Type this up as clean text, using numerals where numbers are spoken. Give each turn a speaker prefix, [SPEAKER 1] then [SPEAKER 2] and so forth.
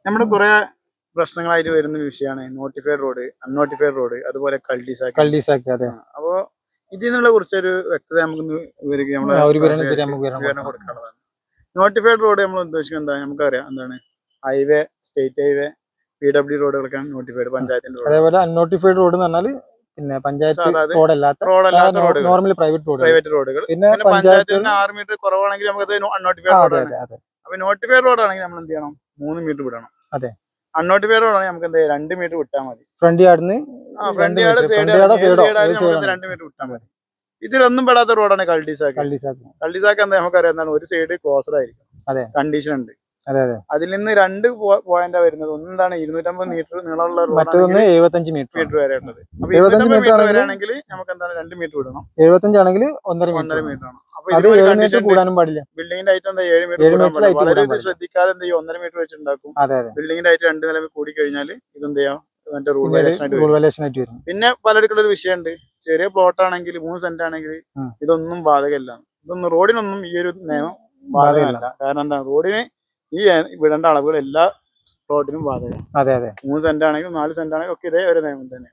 [SPEAKER 1] നമ്മുടെ കുറെ പ്രശ്നങ്ങളായിട്ട് വരുന്ന വിഷയമാണ് നോട്ടിഫൈഡ് റോഡ്, അൺനോട്ടിഫൈഡ് റോഡ്, അതുപോലെ
[SPEAKER 2] കൾഡിസാക്ക്. അതെ.
[SPEAKER 1] അപ്പോ ഇതിനുള്ള കുറിച്ചൊരു വ്യക്തത നമുക്ക് വിവരണം കൊടുക്കാനുള്ളതാണ്. നോട്ടിഫൈഡ് റോഡ് നമ്മൾ ഉദ്ദേശിക്കുന്നത് എന്താ നമുക്കറിയാം, എന്താണ് ഹൈവേ, സ്റ്റേറ്റ് ഹൈവേ, PW റോഡുകളൊക്കെയാണ് നോട്ടിഫൈഡ്, പഞ്ചായത്തിന്റെ റോഡ്.
[SPEAKER 2] അതേപോലെ അൺനോട്ടിഫൈഡ് റോഡ് എന്ന് പറഞ്ഞാൽ പിന്നെ പഞ്ചായത്ത് റോഡല്ലാത്ത നോർമൽ പ്രൈവറ്റ് റോഡുകൾ. പിന്നെ
[SPEAKER 1] പഞ്ചായത്തിന് 6 മീറ്റർ കുറവാണെങ്കിൽ നമുക്ക് അൺനോട്ടിഫൈഡ് റോഡാണ്. അപ്പൊ നോട്ടിഫൈഡ് റോഡാണെങ്കിൽ നമ്മൾ എന്ത് ചെയ്യണം, 3 മീറ്റർ വിടണം.
[SPEAKER 2] അതെ.
[SPEAKER 1] അൺനോട്ടിഫൈഡ് റോഡാണെങ്കിൽ നമുക്ക് എന്ത് 2 മീറ്റർ വിട്ടാൽ മതി.
[SPEAKER 2] ഫ്രണ്ട് യാർഡിന്
[SPEAKER 1] 2 മീറ്റർ വിട്ടാൽ മതി. ഇതിലൊന്നും പെടാത്ത റോഡാണ് കൾഡിസാക്ക്. കൾഡിസാക്ക് എന്താ നമുക്കറിയാം, എന്താണ് ഒരു സൈഡ് ക്ലോസ്ഡ് ആയിരിക്കും, കണ്ടീഷൻ ഉണ്ട്. അതിൽ നിന്ന് 2 പോയിന്റാ വരുന്നത്. ഒന്നെന്താണ് 250 മീറ്റർ നീളമുള്ള റോഡ്,
[SPEAKER 2] 75 മീറ്റർ
[SPEAKER 1] വരെ ഉള്ളത്. 75 മീറ്റർ വരെയാണെങ്കിൽ നമുക്ക് എന്താണ് 2 മീറ്റർ വിടണം.
[SPEAKER 2] 75 ആണെങ്കിൽ 1.5
[SPEAKER 1] മീറ്റർ ആണ്. അപ്പൊ
[SPEAKER 2] കൂടാനും പാടില്ല.
[SPEAKER 1] ബിൽഡിംഗിന്റെ ഹൈറ്റ് എന്താ 7 മീറ്റർ വളരെ ശ്രദ്ധിക്കാതെ എന്ത് ചെയ്യും, 1.5 മീറ്റർ വെച്ചുണ്ടാക്കും. ബിൽഡിംഗിന്റെ ഹൈറ്റ് 2 നില കൂടി കഴിഞ്ഞാൽ ഇതെന്ത് ചെയ്യാം, റൂൾ വയലേഷൻ ആയിട്ട് വരും. പിന്നെ പലർക്കുള്ള ഒരു വിഷയമുണ്ട്, ചെറിയ പ്ലോട്ട് ആണെങ്കിൽ 3 സെന്റ് ആണെങ്കിൽ ഇതൊന്നും ബാധകമല്ല. ഇതൊന്നും റോഡിനൊന്നും ഈ ഒരു നിയമം ബാധകമല്ല. കാരണം എന്താ, റോഡിന് ഈ വിടേണ്ട അളവുകൾ എല്ലാ റോഡിനും ബാധകമാണ്. 3 സെന്റ് ആണെങ്കിലും 4 സെന്റ് ആണെങ്കിലും ഒക്കെ ഇതേ ഒരു നിയമം തന്നെ.